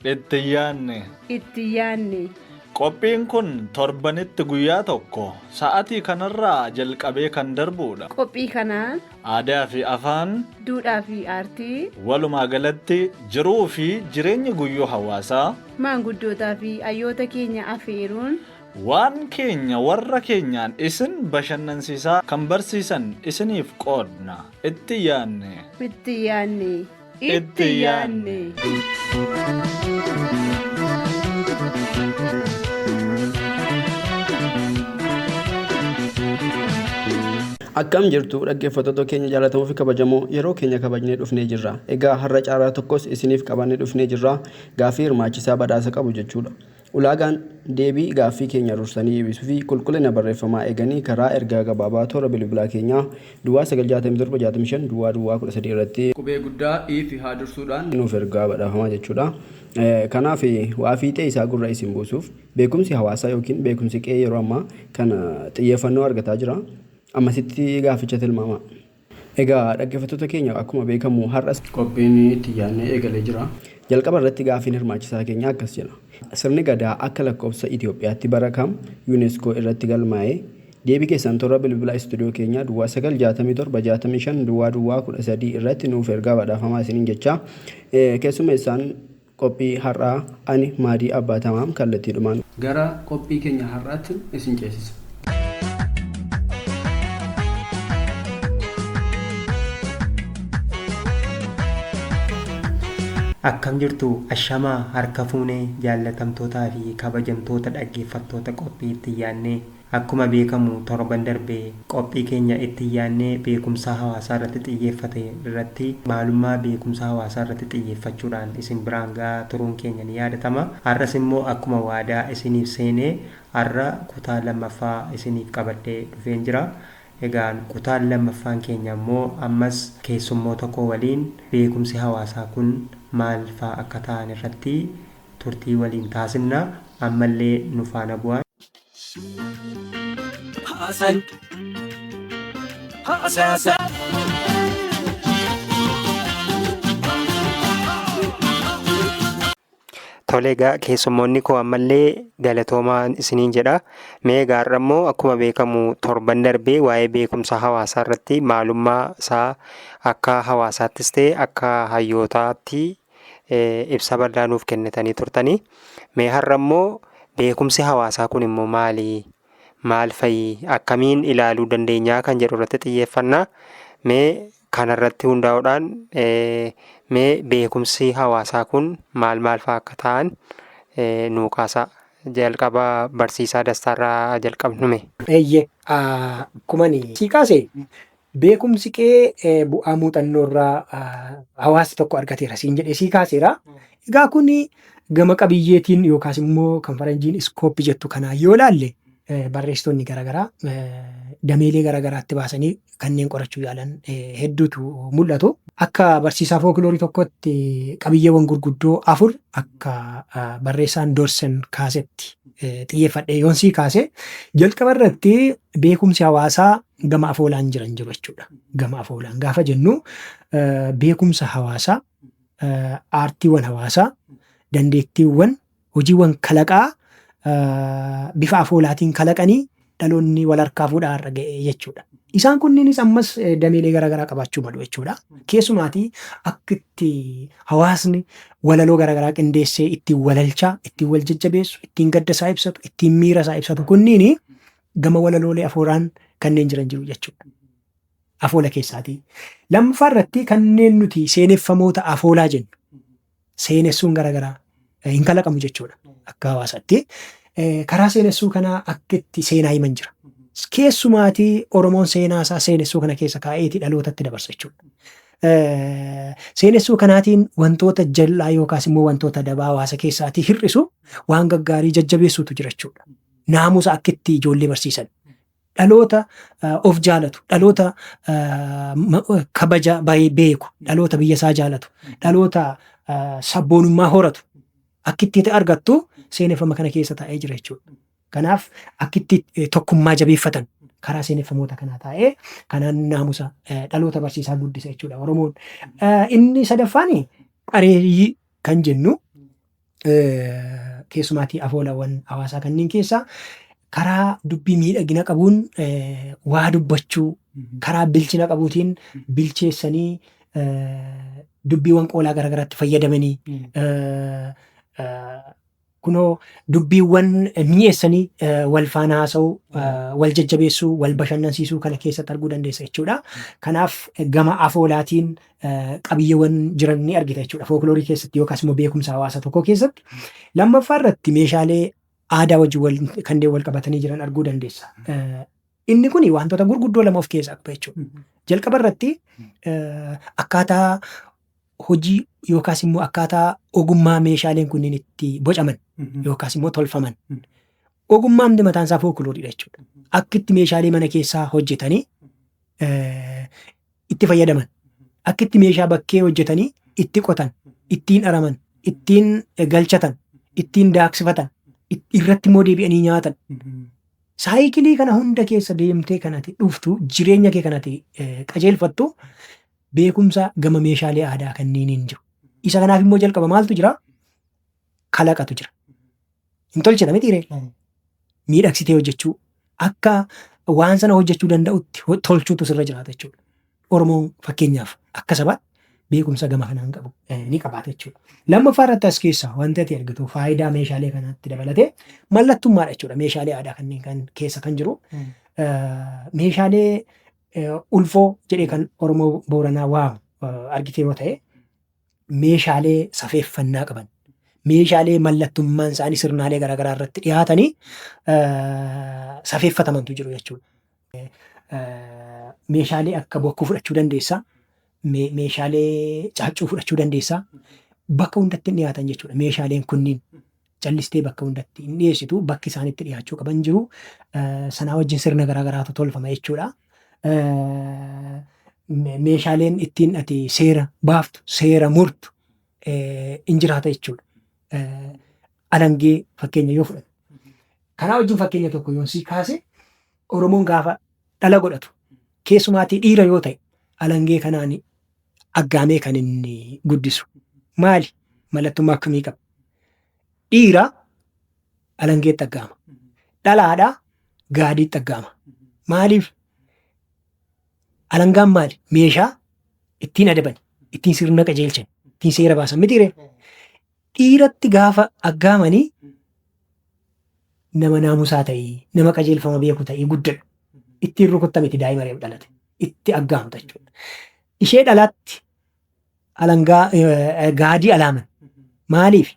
Itti yaanne. Itti yaanne. Qophiin kun torbanitti guyyaa tokko sa'atii kanarraa jalqabee kan darbudha. Qophii kanaan aadaa fi afaan, duudhaa fi aartii, walumaa galatti jiruu fi jireenya guyyuu hawaasaa, maanguddootaa fi hayyoota keenya afeeruun waan keenya warra keenyaan isin bashannansiisaa kan barsiisan isiniif qoodna. Itti yaanne. Itti yaanne. Itti yaanne. Akkam jirtu dhaggeeffattoota keenya jaallatamoo fi kabajamoo yeroo keenya kabajnee dhufnee jirra. Egaa har'a caaraa tokkos isiniif qabannee dhufnee jirra. Gaaffii hirmaachisaa badhaasa qabu jechuudha. Ulaagaan deebii gaaffii keenya dursanii eebbisuu fi qulqullina barreeffamaa eeganii karaa ergaa gabaabaa toora bilbilaa keenyaa duwwaa 96765 duwwaa 13 irratti qubee guddaa fi haa dursuudhaan nuuf ergaa badhaafamaa jechuudha. Kanaaf waa fiixee isaa gurra isin buusuuf beekumsi hawaasaa yookiin beekumsi qe'ee yeroo ammaa kana xiyyeeffannoo argataa jira. Ammasitti gaaficha tilmaama. Egaa dhaggeeffattoota keenya akkuma beekamu har'as qophiin itti yaannee eegalee jira. Jalqaba irratti gaafiin hirmaachisaa keenya akkas jedha. Sirni gadaa akka lakkoofsa Itoophiyaatti bara kam UNESCO irratti galmaa'ee deebii keessan toora bilbilaa istuudiyoo keenyaa duwwaa 96765 duwwaa 13 irratti nuuf ergaa badhaafamaa isiniin jecha keessummeessaan qophii har'aa ani Maadii Abbaatamaam kallattiidhumaan gara qophii keenya har'aatti isin ceesisa. Akkam jirtu ashamaa harka fuunee jaallatamtootaa fi kabajamtoota dhaggeeffattoota qophii itti yaannee akkuma beekamu torban darbee qophii keenya itti yaannee beekumsa hawaasaa irratti xiyyeeffate irratti maalummaa beekumsa hawaasaa irratti xiyyeeffachuudhaan isin biraan gahaa turuun keenya ni yaadatama. Har'as immoo akkuma waadaa isiniif seenee har'a kutaa lammaffaa isiniif qabadhee dhufeen jira. Egaan kutaan lammaffaan keenya immoo ammas keessummoota koo waliin beekumsi hawaasaa kun maal fa'aa akka ta'an irratti turtii waliin taasifna. Ammallee nu faana bu'aa. Tole egaa keessummoonni koo ammallee galatoomaa isiniin jedha. Mee gaarra immoo akkuma beekamu torban darbee waa'ee beekumsa hawaasaa irratti maalummaa isaa akka hawaasaattis ta'e akka hayyootaatti ibsa bal'aa nuuf kennitanii turtanii. Mee har'a immoo beekumsi hawaasaa kun immoo maali? Maal fa'i? Akkamiin ilaaluu dandeenyaa kan jedhu irratti xiyyeeffannaa. Mee kanarratti hundaa'uudhaan mee beekumsi hawaasaa kun maal fa'aa akka ta'an nuu kaasaa. Jalqaba barsiisaa Dastaarraa jalqabnume. Akkuma sii kaase beekumsi qe'ee bu'aa muuxannoo irraa hawaasni tokko argateera siin jedhee sii kaaseera. Egaa kun gama qabiyyeetiin yookaas immoo kan faranjiin iskooppii jettu kanaa yoo ilaalle barreessitoonni garaagaraa dameelee garaagaraatti baasanii kanneen qorachuu yaalan hedduutu mul'atu. Akka barsiisaa fookiloorii tokkotti qabiyyeewwan gurguddoo 4 akka barreessaan Doorsen kaasetti xiyyeeffadhee yoon sii kaase jalqaba irratti beekumsi hawaasaa gama afoolaan jiran jiru jechuudha. Gama afoolaan gaafa jennu beekumsa hawaasaa, aartiiwwan hawaasaa, dandeettiiwwan, hojiiwwan kalaqaa bifa afoolaatiin kalaqanii dhaloonni wal harkaa fuudhaa irra ga'e jechuudha. Isaan kunniinis ammas dameelee garaagaraa qabaachuu malu jechuudha. Keessumaatii akka itti hawaasni walaloo garaagaraa qindeessee ittiin walalchaa, ittiin wal jajjabeessu, ittiin gadda isaa ibsatu, ittiin miira isaa ibsatu kunniin gama walaloolee afoolaan kanneen jiran jiru jechuudha. Afoola keessaatii. Lammaffaa irratti kanneen nuti seeneffamoota afoolaa jennu. Seenessuun garaagaraa hin kalaqamu jechuudha. Akka hawaasaatti. Karaa seenessuu kanaa akka itti seenaa himan jira. Keessumaatii Oromoon seenaa isaa seenessuu kana keessa kaa'eetii dhalootatti dabarsa jechuudha. Seenessuu kanaatiin wantoota jal'aa yookaas immoo wantoota dabaa hawaasa keessaatii hir'isu waan gaggaarii jajjabeessuutu jira jechuudha. Naamusa akka itti ijoollee barsiisan. Dhaloota of jaalatu, dhaloota kabaja beeku, dhaloota biyya isaa jaalatu, dhaloota sabboonummaa horatu akka itti argattu seeneffama kana keessa taa'ee jira jechuudha. Kanaaf akka itti tokkummaa jabeeffatan karaa seeneffamoota kanaa taa'ee kanaan naamusa dhaloota barsiisaa guddisa jechuudha Oromoon. Inni sadaffaan qareeyyii kan jennu keessumaatii afoolawwan hawaasaa kanneen keessaa karaa dubbii miidhagina qabuun waa dubbachuu karaa bilchina qabuutiin bilcheessanii dubbiiwwan qoolaa garaagaraatti fayyadamanii kunoo dubbiiwwan mi'eessanii wal faana haasa'uu wal jajjabeessuu wal bashannansiisuu kana keessatti arguu dandeessa jechuudha. Kanaaf gama afoolaatiin qabiyyeewwan jiran ni argita jechuudha fookiloorii keessatti yookaas immoo beekumsa hawaasa tokko keessatti. Lammaffaa irratti meeshaalee aadaa wajjin kanneen wal qabatanii jiran arguu dandeessa. Inni kun wantoota gurguddoo lama of keessaa qaba jechuudha. Jalqaba irratti akkaataa hojii yookaas immoo akkaataa ogummaa meeshaaleen kunniin itti bocaman yookaas immoo tolfaman. Ogummaan mataan isaa fookilooridha jechuudha. Akka itti meeshaalee mana keessaa hojjetanii itti fayyadaman. Akka itti meeshaa bakkee hojjetanii itti qotan, ittiin araman, ittiin galchatan, ittiin daaksifatan, irratti immoo deebi'anii nyaatan. Saayikilii kana hunda keessa deemtee kanatti dhuftu jireenya kee kanatti qajeelfattu beekumsa gama meeshaalee aadaa kanneeniin jiru. Isa kanaaf immoo jalqaba maaltu jira? Kalaqatu jira. Hin tolchina mitiiree? Miidhagsitee hojjechuu akka waan sana hojjechuu danda'utti tolchuutu sirra jiraata jechuudha. Oromoon fakkeenyaaf akka sabaatti beekumsa gama kanaan qabu ni qabaata jechuudha. Lammaffaa irratti as keessaa wanti ati argitu faayidaa meeshaalee kanaatti dabalatee mallattummaadha jechuudha. Meeshaalee aadaa kanneen kan keessa kan jiru. Meeshaalee ulfoo jedhee kan Oromoo Booranaa waamu argitee yoo ta'e meeshaalee safeeffannaa qaban meeshaalee mallattummaan isaanii sirnaalee garaagaraa irratti dhiyaatanii safeeffatamantu jiru jechuudha. Meeshaalee akka bokkuu fudhachuu dandeessaa. Meeshaalee caaccuu fudhachuu dandeessaa. Bakka hundatti hin dhiyaatan jechuudha. Meeshaaleen kunniin callistee bakka hundatti hin dhiyeessitu bakki isaanitti dhiyaachuu qaban jiru. Sanaa wajjin sirna garaagaraatu tolfama jechuudha. Meeshaaleen ittiin ati seera baaftu, seera murtu hin jiraata jechuudha. Alangee fakkeenya yoo fudhatu. Kanaa wajjin fakkeenya tokko yoo si kaase Oromoon gaafa dhala godhatu keessumaatii dhiira yoo ta'e alangee kanaan aggaamee kan inni guddisu. Maali? Mallattummaa akkamii qaba? Dhiira alangeetti aggaama. Dhalaadhaa gaadiitti aggaama. Maaliif? Alangaan maali? Meeshaa ittiin adaban, ittiin sirna qajeelchan, ittiin seera baasan mitiiree. Dhiiratti gaafa aggaamanii nama naamusaa ta'ii, nama qajeelfama beeku ta'ii guddadha. Ittiin rukuttameeti daa'ima reefu dhalate. Itti aggaamta jechuudha. Ishee dhalaatti alangaa gaadii alaaman. Maaliif?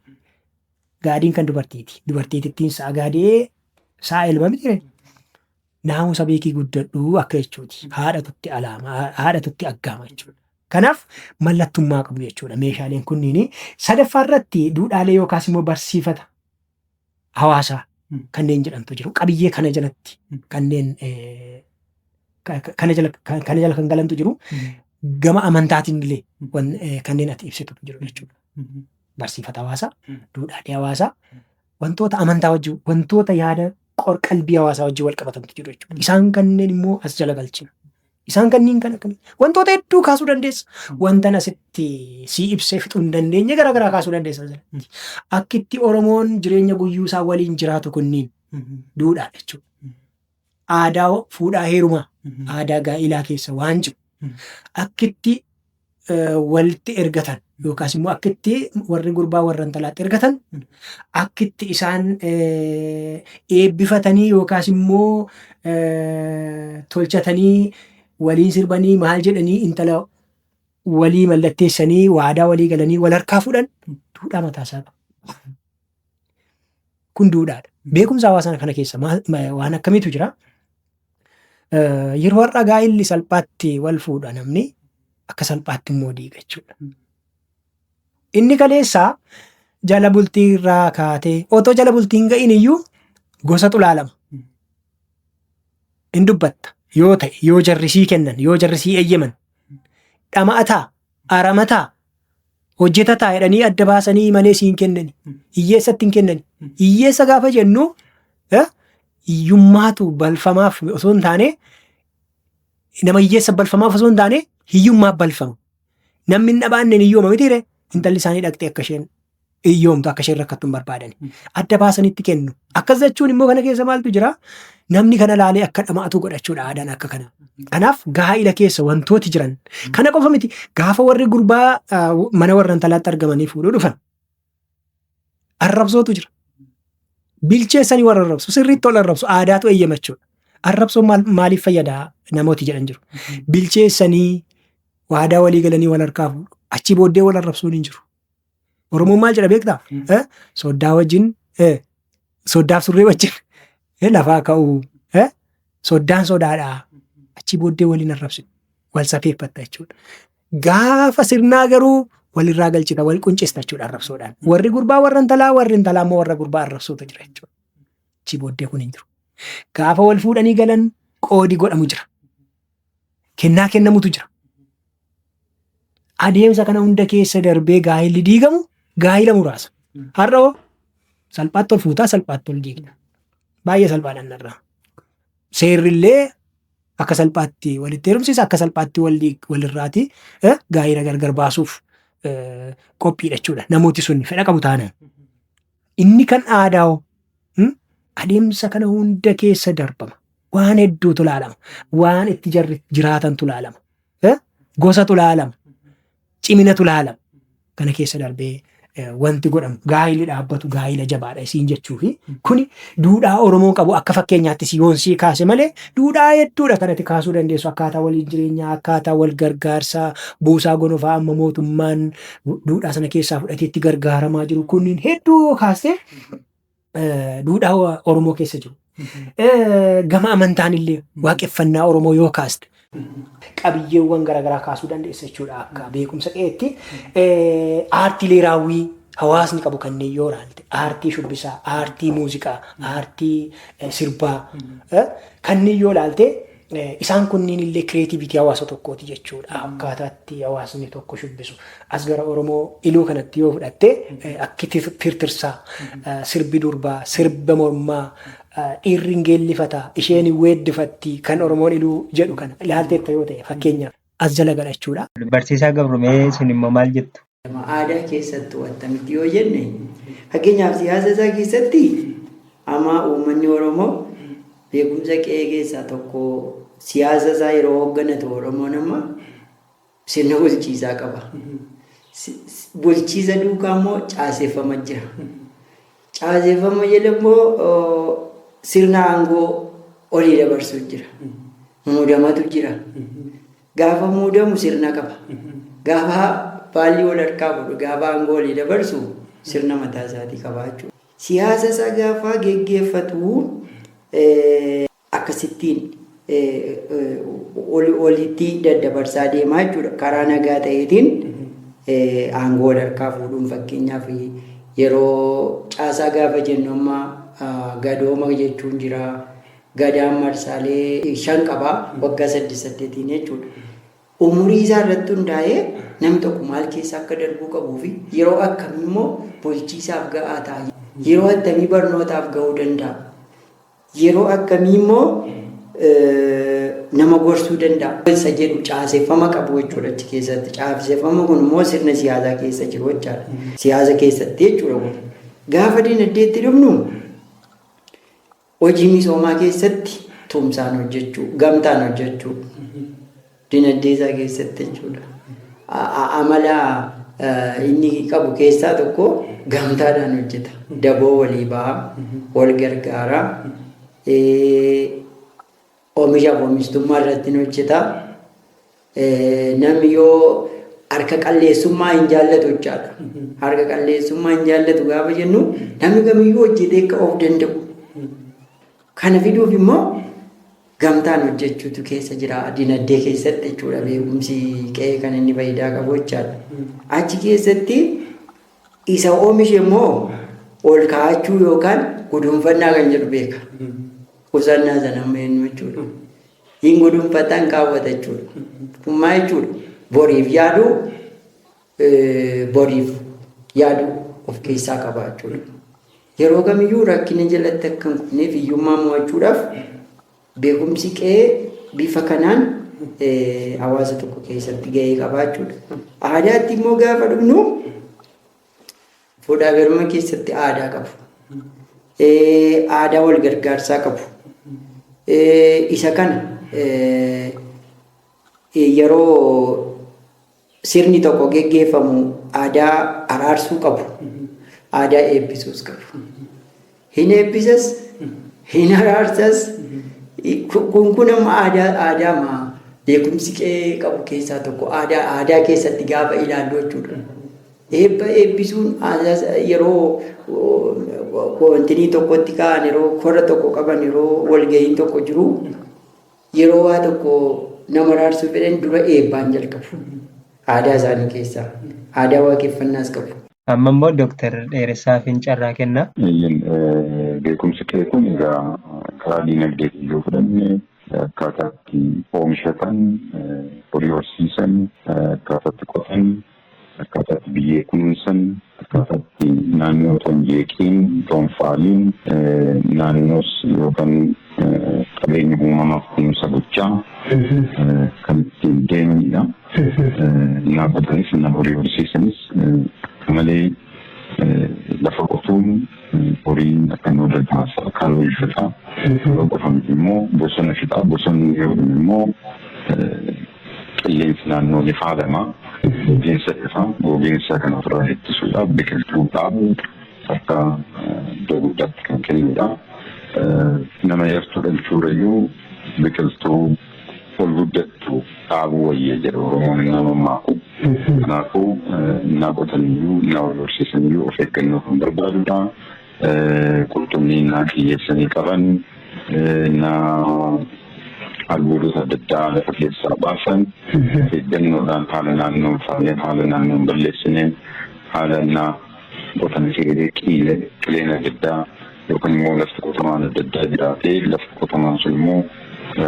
Gaadiin kan dubartiiti. Dubartiitittiin sa'a gaadee sa'a elma mitiiree. Naamusa beekii guddadhu akka jechuuti. Haadhatutti alaama, haadhatutti aggaama jechuudha. Kanaaf mallattummaa qabu jechuudha meeshaaleen kunniin. Sadaffaa irratti duudhaalee yookaas immoo barsiifata hawaasaa kanneen jedhamtu jiru. Qabiyyee kana jalatti kanneen kana jala kan galantu jiru. Gama amantaatiin illee kanneen ati ibsitu jiru jechuudha. Barsiifata hawaasaa, duudhaalee hawaasaa, wantoota amantaa wajjin, wantoota yaada qalbii hawaasaa wajjin wal qabatantu jiru jechuudha. Isaan kanneen immoo as jala galchina. Isaan kanneen kan akkamii wantoota hedduu kaasuu dandeessa. Wanta asitti si ibsee fixuu hin dandeenye garaagaraa kaasuu dandeessa. Akkitti Oromoon jireenya guyyuu isaa waliin jiraatu kunniin duudhaadha jechuudha. Aadaa fuudhaa heerumaa, aadaa gaa'ilaa keessa waan jiru. Akkitti walitti ergatan yookaas immoo akkitti warri gurbaa warra intalaatti ergatan akkitti isaan eebbifatanii yookaas immoo tolchatanii waliin sirbanii maal jedhanii intala walii mallatteessanii waadaa walii galanii wal harkaa fuudhan duudhaa mataasaa qaba. Kun duudhaadha. Beekumsa hawaasaa kana keessa waan akkamiitu jira? Yeroo har'a gaa'illi salphaatti wal fuudha namni akka salphaatti immoo diiga jechuudha. Inni kaleessaa jala bultii irraa kaatee otoo jala bultii hin ga'iin iyyuu gosa xulaa lama. In dubbatta yoo ta'e yoo jarrisii kennan yoo jarrisii eeyyaman dhama'ataa aramataa hojjetataa jedhanii adda baasanii malee siin kennani hiyyeessatti hin kennani. Hiyyeessa gaafa jennu hiyyummaatu balfamaaf osoo hin taane nama hiyyeessa balfamaaf osoo hin taane hiyyummaaf balfama. Namni hin dhabaanneen hiyyooma mitiire intalli isaanii dhaqxee akka isheen Iyyoomtu akka isheen rakkattu hin barbaadani. Adda baasanitti kennu. Akkas jechuun immoo kana keessa maaltu jira? Namni kana laalee akka dhama'atu godhachuudha aadaan akka kana. Kanaaf gaa'ila keessa wantooti jiran. Kana qofa miti gaafa warri gurbaa mana warra intalaatti argamanii fuudhuu dhufan. Arrabsootu jira. Bilcheessanii warra arrabsu sirriitti ol arrabsu aadaatu eeyyamachuudha. Arrabsoon maaliif fayyadaa namooti jedhan jiru. Bilcheessanii waadaa walii galanii wal harkaa fuudhu. Achi booddee wal arrabsuun hin jiru. Oromoon maal jedha beektaa? Soddaa wajjin soddaaf surree wajjin lafaa ka'uu soddaan sodaadhaa achi booddee waliin arrabsu wal safeeffatta jechuudha. Gaafa sirnaa garuu walirraa galchita wal quncista jechuudha arrabsoodhaan. Warri gurbaa warra intalaa warri intalaa immoo warra gurbaa arrabsootu jira jechuudha. Achi booddee kun hin jiru. Gaafa wal fuudhanii galan qoodi godhamu jira. Kennaa kennamutu jira. Adeemsa kana hunda keessa darbee gaa'illi diigamu gaa'ila muraasa. Har'a hoo salphaatti ol fuutaa salphaatti ol diigna. Baay'ee salphaadhaan narraa. Seerrillee akka salphaatti walitti heerumsiisa akka salphaatti walirraati gaa'ila gargar baasuuf qophiidha jechuudha. Namooti sun fedha qabu taanaan. Inni kan aadaa adeemsa kana hunda keessa darbama. Waan hedduutu ilaalama. Waan itti jarri jiraatantu ilaalama. Gosatu ilaalama. Ciminatu ilaalama. Kana keessa darbee wanti godhamu gaa'illi dhaabbatu gaa'ila jabaadha isiin jechuufi kuni duudhaa Oromoon qabu akka fakkeenyaatti siyoonsii kaase malee duudhaa hedduudha kanatti kaasuu dandeessu akkaataa waliin jireenyaa akkaataa wal gargaarsaa buusaa gonofaa amma mootummaan duudhaa sana keessaa fudhateetti gargaaramaa jiru kunniin hedduu yoo kaaste duudhaa Oromoo keessa jiru. Gama amantaan illee waaqeffannaa Oromoo yoo kaaste qabiyyeewwan garaagaraa kaasuu dandeessa jechuudha akka beekumsa qe'eetti. Aartiilee raawwii hawaasni qabu kanneen yoo ilaalte aartii shubbisaa, aartii muuziqaa, aartii sirbaa kanneen yoo ilaalte isaan kunniin illee kireetiviitii hawaasa tokkooti jechuudha. Akkaataatti hawaasni tokko shubbisu as gara Oromoo iluu kanatti yoo fudhatte akki tirtirsaa, sirbi durbaa, sirba mormaa, dhiirri geellifata, isheen weeddifatti kan Oromoon iluu jedhu kana ilaalteetta yoo ta'e fakkeenyaaf as jala galachuudha. Barsiisaa Gabrumee sun immoo maal jettu? Aadaa keessattuu attamitti yoo jenne fakkeenyaaf siyaasa isaa keessatti amma uummanni Oromoo beekumsa qe'ee keessaa tokko siyaasa isaa yeroo hoogganatu Oromoon amma sirna bulchiisaa qaba. Bulchiisa duukaa immoo caaseffama jira. Caaseffama jedhammoo sirna aangoo olii dabarsuu jira. Muudamatu jira. Gaafa muudamu sirna qaba. Gaafa baalli wal harkaa godhu gaafa aangoo olii dabarsu sirna mataa isaatii qaba jechuudha. Siyaasa isaa gaafa geggeeffatu akkasittiin walitti daddabarsaa deemaa jechuudha. Karaa nagaa ta'eetiin aangoo wal harkaa fuudhuun fakkeenyaaf yeroo caasaa gaafa jennu amma gadooma jechuun jira. Gadaan marsaalee 5 qaba waggaa 8 jechuudha. Umurii isaa irratti hundaa'ee namni tokko maal keessa akka darbuu qabuu fi yeroo akkamii immoo bulchiisaaf ga'aa ta'a. Yeroo akkamii barnootaaf ga'uu danda'a. Yeroo akkamii immoo nama gorsuu danda'a. Isa jedhu caaseffama qabu jechuudha achi keessatti. Caaseffama kun immoo sirna siyaasaa keessa jiru jechaadha. Siyaasa keessatti jechuudha. Gaafa dinagdeetti dhufnu hojii misoomaa keessatti tumsaan hojjechuu, gamtaan hojjechuu dinagdee isaa keessatti jechuudha. Amala inni qabu keessaa tokko gamtaadhaan hojjeta. Daboo walii ba'a, wal gargaara, oomishaaf oomishtummaa irratti hojjeta. Namni yoo harka qalleessummaa hin jaallatu jechaadha. Harka qalleessummaa hin jaallatu gaafa jennu namni kamiyyuu hojjetee akka of danda'u. Kana fiduuf immoo gamtaan hojjechuutu keessa jira dinagdee keessatti jechuudha. Beekumsi qe'ee kan inni faayidaa qabu jechaadha. Achi keessatti isa oomishe immoo ol kaa'achuu yookaan gudunfannaa kan jedhu beeka. Qusannaa sana ammoo jechuudha. Hin gudunfataan kaawwata jechuudha. Kummaa jechuudha. Boriif yaaduu of keessaa qaba jechuudha. Yeroo kamiyyuu rakkina jalatti akka hin kufneef hiyyummaa mo'achuudhaaf beekumsi qe'ee bifa kanaan hawaasa tokko keessatti gahee qaba jechuudha. Aadaatti immoo gaafa dhufnu fuudhaa heerumaa keessatti aadaa qabu. Aadaa wal gargaarsaa qabu. Isa kana yeroo sirni tokko geggeeffamu aadaa araarsuu qabu. Aadaa eebbisuus qabu. Hin eebbisas, hin araarsas. Kun amma aadaa beekumsi qabu keessaa tokko aadaa keessatti gaafa ilaallu jechuudha. Eebbisuun yeroo wantinii tokkotti ka'an, yeroo korra tokko qaban, yeroo walgahiin tokko jiru, yeroo waa tokko nama araarsuu fedhan dura eebbaan jalqabu. Aadaa isaanii keessaa aadaa waaqeffannaas qabu. Amma immoo Dooktar Dheeressaa Fincarraa kenna. Beekumsi kee kun egaa karaa dinagdeetiin yoo fudhanne akkaataa itti oomishatan, horii horsiisan, akkaataa itti qotan, akkaataa itti biyyee kunuunsan, akkaataa itti naannoo otoo hin jeeqiin, otoo hin faaliin, naannoos yookaan qabeenya uumamaaf kunuunsa gochaa kan ittiin deemanidha. Naa qotanis, naa horii horsiisanis malee lafa qotuun horiin akka nu dadhaasaa kan oolfataa yeroo qofamu immoo bosona fixaa bosonni yoo immoo qilleensi naannoo ni faalamaa gogiinsa ifaa gogiinsa kana ofirraa ittisuudhaaf biqiltuu dhaabuu akka iddoo guddaatti kan kennudha. Nama yartuu dhalchuurayyuu biqiltuu ol guddattu dhaabuu wayyee jedhu Oromoon nama maaku. Kanaafuu naa qotaniyyuu naa wal horsiisaniyyuu of eeggannoo kan barbaadudha. Qurxummii naa kiyyeessanii qaban naa albuudota adda addaa lafa keessaa baasan eeggannoodhaan haala naannoon faaleen haala naannoon balleessineen haala naa qotan fiiree qileen adda addaa yookaan immoo lafti qotamaan adda addaa jiraatee lafti qotamaan sun immoo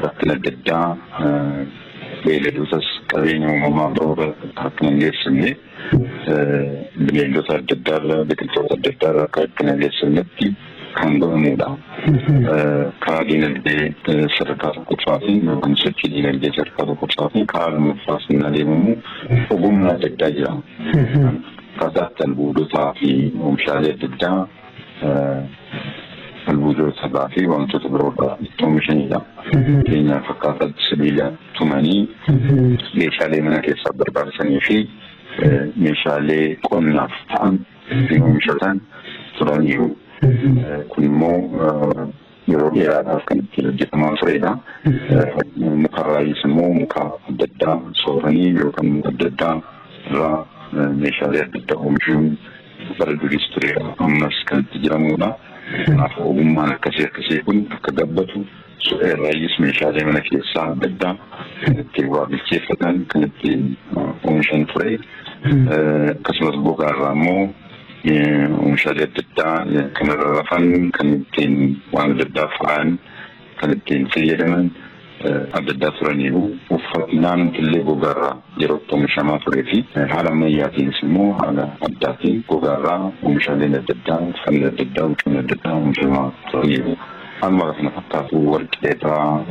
rakkina adda addaa beeyladootas qabeenya uumamaa biroo akka hin geessifne bineeldota adda addaarra biqiltoota adda addaarra akka hin geessifnetti kan godhamudha. Karaa dinagdee sadarkaa tokkoffaatiin yookaan sochii dinagdee sadarkaa tokkoffaatiin karaa lammaffaatiin adeemamu ogummaa adda addaa jira. Akkaataa albuudotaa fi oomishaalee adda addaa albuudotaa fi wantoota biroodhaa itti oomishanidha. Fakkeenyaaf akkaataa sibiila tumanii meeshaalee mana keessaa barbaachisanii fi meeshaalee qonnaaf ta'an ittiin oomishatan turaniiru. Kun immoo yeroo dheeraadhaaf kan ittiin hojjetamaa turedha. Mukarraayis immoo muka adda addaa sooranii yookaan muka adda addaa irraa meeshaalee adda addaa oomishuun bara duris turedha. Ammas kan itti jiramudha. Kanaaf ogummaan akkasii kun akka gabbatu su'eerraayis meeshaalee mana keessaa adda addaa kan ittiin waa bilcheeffatan kan ittiin oomishan ture. Akkasumas gogaarraa immoo oomishaalee adda addaa kan irra rafan kan ittiin waan adda addaa fa'aan kan ittiin fayyadaman adda addaa turaniiru. Uffannaan illee gogaarraa yeroo oomishamaa turee fi haala ammayyaatiinis immoo haala addaatiin gogaarraa oomishaaleen adda addaa uffanni adda addaa huccuun adda addaa oomishamaa turaniiru. Haaluma kana fakkaatu warqeerraa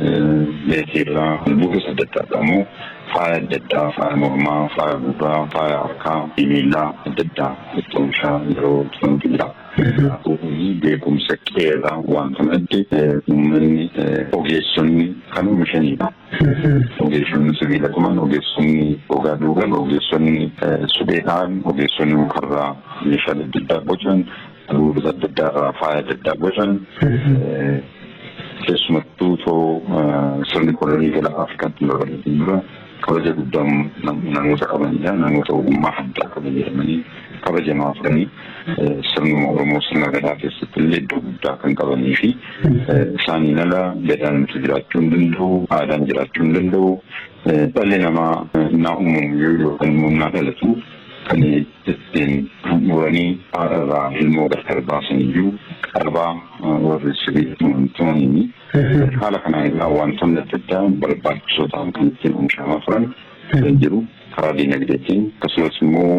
meetiirraa albuudas adda addaadha immoo faaya adda addaa faaya mormaa faaya gurraa faaya harkaa miilaa adda addaa itti oomishaa yeroo turantu jira. Beekumsa qeerraa wanta madde uummanni ogeessonni kan oomishanidha. Ogeessonni sibiila tuman, ogeessonni gogaa duugan, ogeessonni suphee ta'an, ogeessonni mukarraa meeshaalee adda addaa bocan, albuudota adda addaarraa faaya adda addaa bocan. Keessumattuu sirni kolonii gara Afrikaatti babal'ateen dura kabaja guddaa namoota qabanidha. Namoota ogummaa addaa qaban jedhamanii kabajamaa turanii sirnuma Oromoo sirna gadaa keessatti illee iddoo guddaa kan qabanii fi isaaniin ala gadaan jiraachuu hin danda'u, aadaan jiraachuu hin danda'u. Dhalli namaa naa uumamu yookaan immoo naa dhalatu kan ittiin muranii haadharraa ilmoo gargar baasan iyyuu qarbaa warri sibiila tumanii haala kanaan irraa wantoonni adda addaa barbaachisoo ta'an kan ittiin oomishamaa turan jiru. Karaa dinagdeetiin akkasumas immoo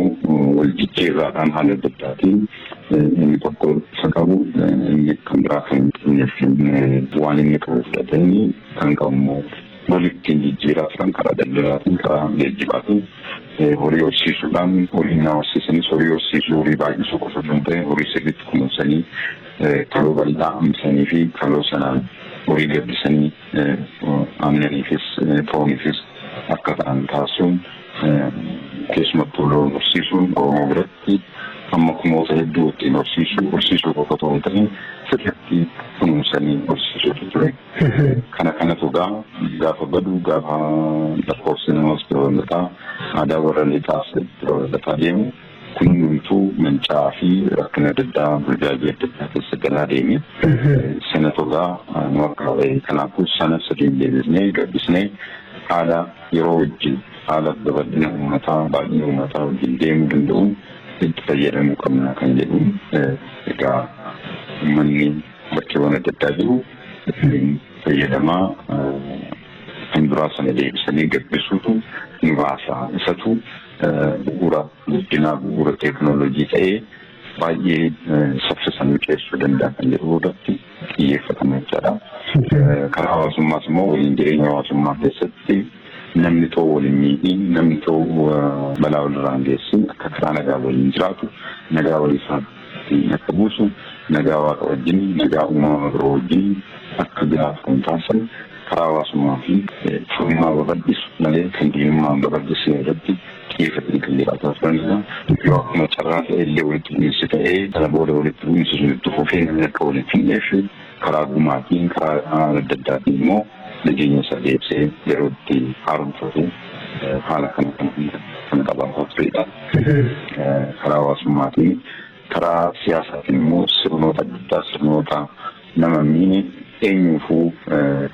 wal jijjiirraadhaan haala adda addaatiin inni tokko isa qabu inni kan biraa kan hin waan inni qabu fudhatanii kan qabu immoo walittiin jijjiiraa turan karaa daldalaatiin karaa geejjibaatiin horii horsiisuudhaan horii na horsiisanis horii horsiisuu horii baay'isuu qofa osoo hin ta'in horii sirriitti kunuunsanii kaloo bal'aa hambisanii fi kaloo sanaan horii gabbisanii aannaniifis fooniifis akka ta'an taasisuun keessumattuu loon horsiisuun Oromoo biratti amma kumoota hedduu ittiin horsiisuu qofa osoo hin ta'in sirriitti kunuunsanii horsiisuutu ture. Kanatu gaafa badu gaafa lakkoofsi namas biroollataa aadaa warra lixaas biroollataa deemu kunuuntuu mancaa fi rakkina adda addaa burjaajii adda addaa keessa galaa deeme. Sanatu nu akka ta'e kanaafuu sana sadiin deebisnee gabbisnee haala yeroo wajjin haala babal'ina uummataa baay'ina uummataa wajjin deemuu danda'uun itti fayyadamuu qabna kan jedhu egaa uummanni bakkeewwan adda addaa jiru ittiin fayyadamaa kan duraa sana deebisanii gabbisuutu nu baasa. Isatu bu'uura guddinaa bu'uura teekinooloojii ta'ee baay'ee saffisanii ceessuu danda'a kan jedhu irratti xiyyeeffatamu jechaadha. Karaa hawaasummaas immoo waliin jireenya hawaasummaa keessatti namni ta'uu waliin miidhiin namni ta'uu balaa walirraan geessin akka karaa nagaa waliin jiraatu nagaa waliisaatti akka buusu nagaa waaqa wajjin nagaa uumama biroo wajjin akka jiraatu kan taasisan karaa hawaasummaa fi furmaa babal'isu malee kan diinummaa babal'isuu irratti xiyyeeffatanii kan jiraataa turanidha. Yoo akkuma carraa ta'e illee walitti bu'iinsi ta'ee kana booda walitti bu'iinsi sun itti fufee namni akka walitti hin dheessu karaa gumaatiin karaa adda addaatiin immoo nageenya isaa deebisee yeroo itti haaromfatu haala kana qabaataa turedha. Karaa hawaasummaatiin karaa siyaasaatiin immoo sirnoota adda addaa sirnoota nama miine eenyuufuu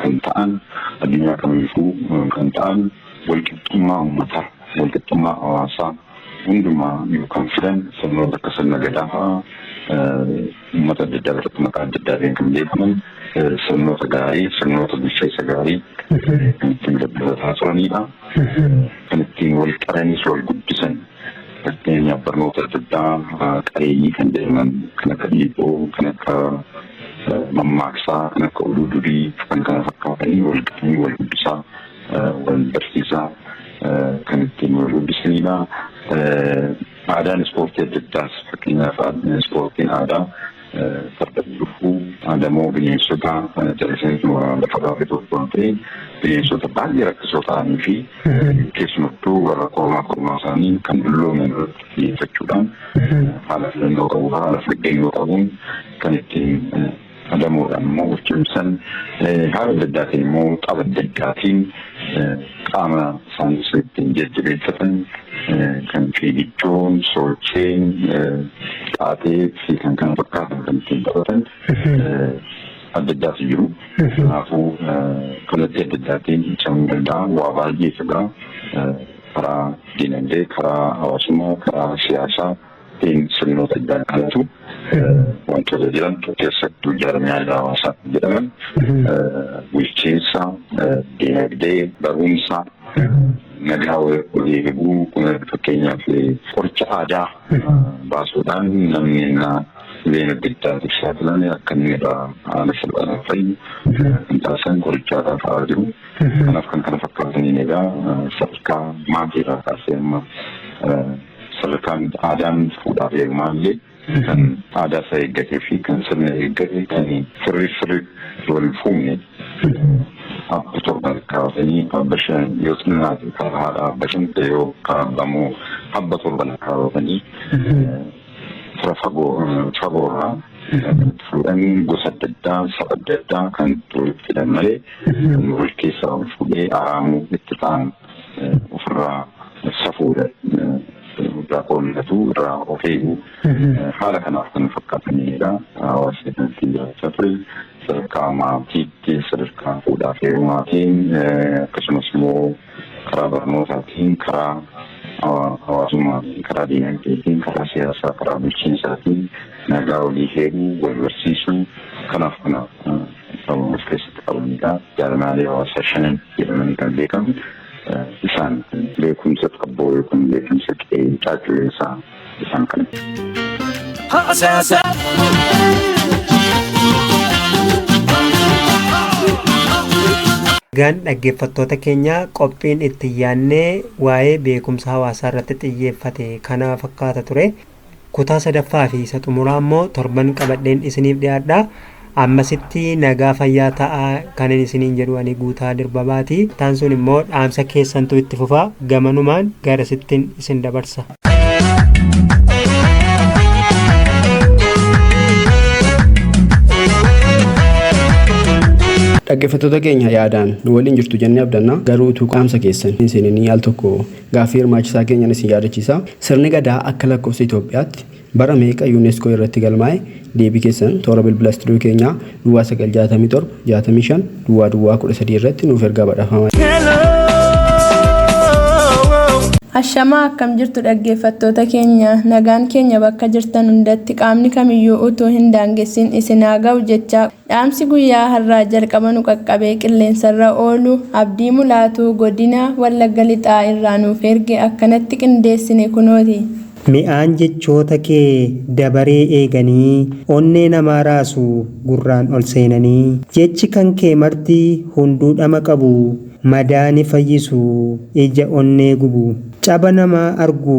kan ta'an addunyaa kamiifuu kan ta'an walqixxummaa uummataa walqixxummaa hawaasaa hundumaa kan fidan sirnoota akka sirna gadaa fa'aa uummata adda addaa irratti maqaa adda addaatiin kan beekaman sirnoota gaarii sirnoota bulchiinsa gaarii kan ittiin dabalataa turanidha. Kan ittiin wal qaraniis wal guddisan fakkeenyaaf barnoota adda addaa qareeyyii kan jedhaman kan akka dhiiboo kan akka mammaaksaa kan akka oduu durii kan kana fakkaatanii wal qaranii wal guddisaa wal barsiisaa kan ittiin wal guddisanidha. Aadaan ispoortii adda addaas fakkeenyaaf ispoortiin aadaa farda dhufuu aadamoo bineensota jallisanii lafa gaafa tokko ta'e bineensota baay'ee rakkisoo ta'anii fi keessumattuu warra kormaa isaanii kan dullooman irratti xiyyeeffachuudhaan haala filannoo qabu haala faggeessoo qabuun kan ittiin adamuudhaan immoo cimsan haala adda addaatiin immoo tapha adda addaatiin qaama isaanii ittiin jajjabeeffatan kan fiigichoon, socheen, xaatee fi kan kana fakkaatan kan ittiin taphatan adda addaatu jiru. Kanaafuu kallattii adda addaatiin ibsamuu danda'a. Waa baay'ee fedha karaa dinagdee, karaa hawaasummaa, karaa siyaasaa sirnoota adda addaatu wantoota jiran keessattuu ijaarame aadaa hawaasaa jedhaman bulchiinsa, dinagdee, barumsa, nagaa walii eeguu fakkeenyaaf qoricha aadaa baasuudhaan namni dhibeen adda addaatiif saaxilan akka inni irraa haala salphaan fayyu kan taasisan qoricha aadaa fa'aa jiru. Kanaaf kan kana fakkaataniin egaa sadarkaa maatiirraa kaasee amma sadarkaan aadaan fuudhaaf heerumaallee kan aadaa isaa eeggatee fi kan sirna eeggate kan sirrii wal fuune abba torban kaawwatanii abba shan yoo xinnaate karaa haadha abba shan ta'e yoo kaawwamu abba torban kaawwatanii fira fagoorraa fuudhanii gosa adda addaa saba adda addaa kan walitti fidan malee wal keessaa ol fuudhee araamuu itti ta'an ofirraa safuudha. Irraa qoollatu irraa of eegu haala kanaaf kan fakkaatanidha. Hawaasni ittiin jiraachaa ture sadarkaa maatiitti sadarkaa fuudhaaf heerumaatiin akkasumas immoo karaa barnootaatiin karaa hawaasummaatiin karaa diinagdeetiin karaa siyaasaa karaa bulchiinsaatiin nagaa walii eeguu wal barsiisuu kanaaf of keessatti qabanidha. Jaalalaalee hawaasaa shanan jedhamanii kan beekamu. Isaan beekumsa qabboo yookiin beekumsa caacuu isaan kan. Gaan dhaggeeffattoota keenya qophiin itti yaannee waa'ee beekumsa hawaasaa irratti xiyyeeffate kana fakkaata ture. Kutaa sadaffaa fi isa xumuraa immoo torban qabadheen isiniif dhiyaadha. Ammasitti nagaa fayyaa ta'aa kanin isiniin jedhu ani Guutaa Dirbabaati. Taan sun immoo dhaamsa keessantu itti fufaa gamanumaan garasittiin isin dabarsa. Dhaggeeffattoota keenya yaadaan nu waliin jirtu jennee abdanna. Garuu utuu dhaamsa keessan isinii al tokko gaaffii hirmaachisaa keenyan isin yaadachiisa. Sirni gadaa akka lakkoofsa Itoophiyaatti bara meeqa UNESCO irratti galmaa'e? Deebii keessan toora bilbila istiidiyoo keenyaa duwwaa 967 65 duwwaa 13 irratti nuuf ergaa badhaafamaa. Ashamaa akkam jirtu dhaggeeffattoota keenya nagaan keenya bakka jirtan hundatti qaamni kamiyyuu utuu hin daangessin isin haa ga'u jecha dhaamsi guyyaa har'aa jalqaba nu qaqqabee qilleensarra oolu Abdii Mulaatuu godina Wallagga Lixaa irraa nuuf erge akkanatti qindeessine kunooti. Mi'aan jechoota kee dabaree eeganii onnee namaa raasu gurraan ol seenanii jechi kan kee marti hunduu dhama qabu madaani fayyisu ija onnee gubu caba namaa argu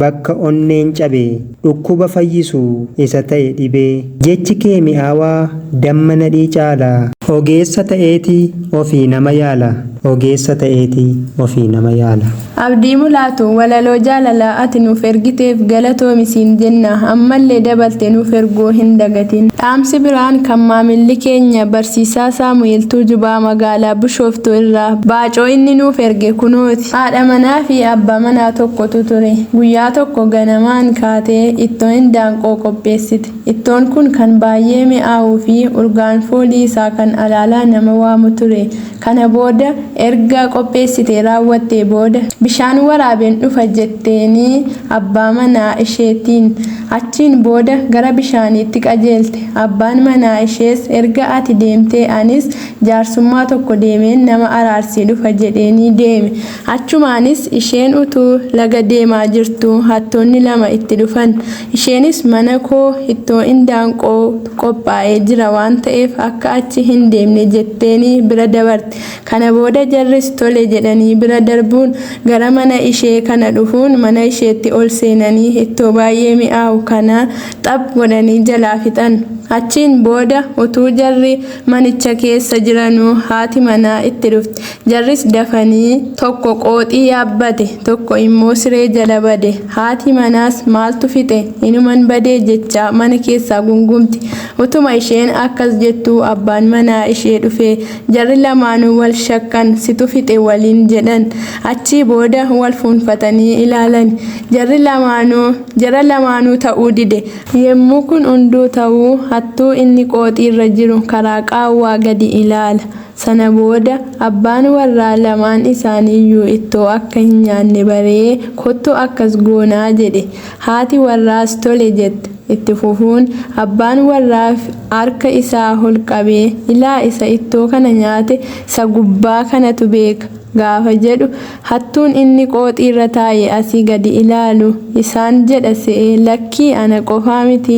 bakka onneen cabe dhukkuba fayyisu isa ta'e dhibee jechi kee mi'aawaa damma nadhii caala ogeessa ta'eeti ofii nama yaala ogeessa ta'eeti ofii nama yaala. Abdii Mulaatuu walaloo jaalalaa ati nuuf ergiteef galatoomisiin jenna ammallee dabalte nuuf erguu hin dagatin. Dhaamsi biraan kan maamilli keenya barsiisaa Saamu'eel Tuujubaa magaalaa Bishooftuu irraa baacoo inni nuuf erge kunooti. Haadha manaa fi abbaa manaa tokkotu ture. Guyyaa tokko ganamaan kaatee ittoo hindaanqoo qopheessite. Ittoon kun kan baay'ee mi'aawuu fi urgaan foolii isaa kan alaalaa nama waamu ture. Kana booda erga qopheessitee raawwattee booda bishaan waraabeen dhufa jetteeni abbaa manaa isheetiin achiin booda gara bishaaniitti qajeelte. Abbaan manaa ishees erga ati deemtee anis jaarsummaa tokko deemeen nama araarsii dhufa jedheeni deeme. Achumaanis isheen utuu laga deemaa jirtu hattoonni lama itti dhufan. Isheenis mana koo ittoo hindaanqoo qophaa'ee jira waan ta'eef akka achi hin deemne jetteeni bira dabarte. Kana booda jarris tole jedhanii bira darbuun gara mana ishee kana dhufuun mana isheetti ol seenanii ittoo baay'ee mi'aawu kana xab godhanii jalaa fixan. Achiin booda utuu jarri manicha keessa jiranuu haati manaa itti dhufte. Jarris dafanii tokko qooxii yaabbate tokko immoo siree jala bade. Haati manaas maaltu fixe inuman badee jecha mana keessaa gungumti. Utuma isheen akkas jettuu abbaan manaa ishee dhufe jarri lamaanuu wal shakkan situ fixe waliin jedhan. Achii booda wal fuunfatanii ilaalan. Jara lamaanuu ta'uu dide. Yemmuu kun hunduu ta'uu hattuu inni qooxiirra jiru karaa qaawwaa gadi ilaala. Sana booda abbaan warraa lamaan isaaniiyyuu ittoo akka hin nyaanne baree kottu akkas goonaa jedhe. Haati warraas tole jette. Itti fufuun abbaan warraa harka isaa ol qabee ilaa isa ittoo kana nyaate isa gubbaa kanatu beeka. Gaafa jedhu hattuun inni qooxiirra taa'e asii gadi ilaalu isaan jedha se'ee lakkii ana qofaa miti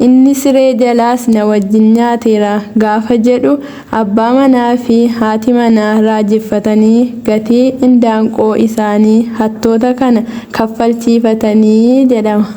inni siree jalaas na wajjin nyaateera. Gaafa jedhu abbaa manaa fi haati manaa raajeffatanii gatii hindaanqoo isaanii hattoota kana kaffalchiifatanii jedhama.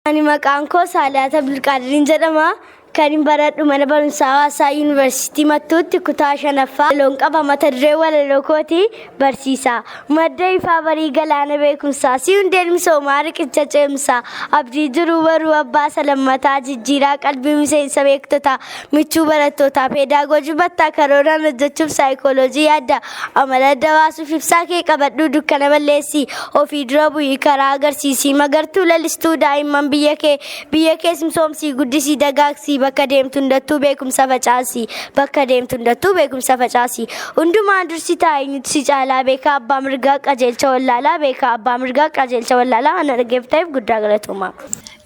Ani maqaan koo Saalaata Bilqaadiriin jedhama. Kan baradhu mana barumsaa Hawaasaa Yuunivarsiitii Mattuutti kutaa 5ffaa loon qaba mata duree walaloo kooti barsiisaa. Madda ifaa barii galaana beekumsaa si hundeen misoomaa riqicha ceemsaa abdii jiruu baruu abbaa salammataa jijjiiraa qalbii miseensa beektota michuu barattootaa peedaagojii battaa karooraan hojjechuuf saayikooloojii yaadda amala adda baasuuf ibsaa kee qabadhuu dukkana balleessii ofii dura bu'ii karaa agarsiisii magartuu lalistuu daa'imman biyya kee misoomsii guddisii dagaagsii bakka deemtu hundattuu beekumsa facaasii bakka deemtu hundattuu beekumsa facaasii hundumaan dursi taa'eenyutti si caalaa beekaa abbaa mirgaa qajeelcha wallaalaa beekaa abbaa mirgaa qajeelcha wallaalaa ana dhaggeeffateef guddaa galatoomaa.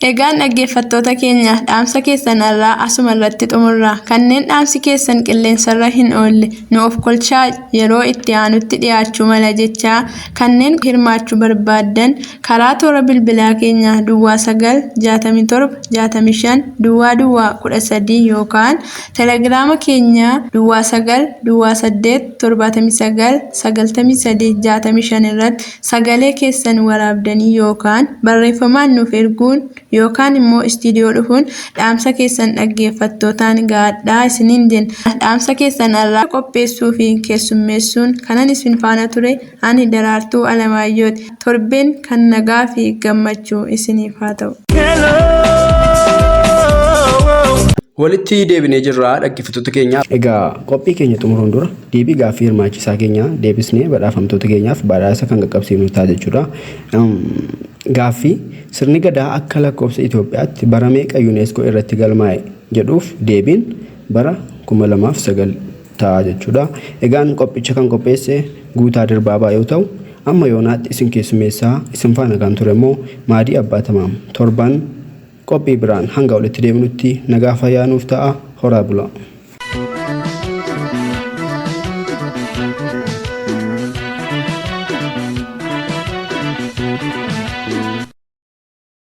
Egaan dhaggeeffattoota keenya dhaamsa keessan irraa asuma irratti xumurra. Kanneen dhaamsi keessan qilleensarra hin oolle nu of kolchaa yeroo itti aanutti dhiyaachuu mala jechaa kanneen hirmaachuu barbaadan karaa toora bilbilaa keenya Duwwaa 96765 yookaan telegiraama keenya Duwwaa 9 irratti sagalee keessan waraabdanii yookaan barreeffamaan nuuf erguun yookaan immoo istiidiyoo dhufuun dhaamsa keessan dhaggeeffattootaan gaadhaa isiniin jenna. Dhaamsa keessan irraa qopheessuu fi keessummeessuun kanan isin faana ture ani Daraartuu Alamaayyooti. Torbeen kan nagaa fi gammachuu isiniif haa ta'u. Walitti deebinee jirra dhaggeeffattoota keenya. Egaa qophii keenya xumuruun dura deebii gaaffii hirmaachisaa keenya deebisnee badhaafamtoota keenyaaf badhaasa kan qaqqabsiifnu ta'a jechuudha. Gaaffii sirni gadaa akka lakkoofsa Itoophiyaatti bara meeqa UNESCO irratti galmaa'e jedhuuf deebiin bara 2009 ta'a jechuudha. Egaan qophicha kan qopheesse Guutaa Dirbaabaa yoo ta'u amma yoonaatti isin keessummeessaa isin faana kan ture immoo Maadii Abbaa Tamaam. Torban qophii biraan hanga walitti deebinutti nagaa fayyaa nuuf ta'a. Horaa bulaa.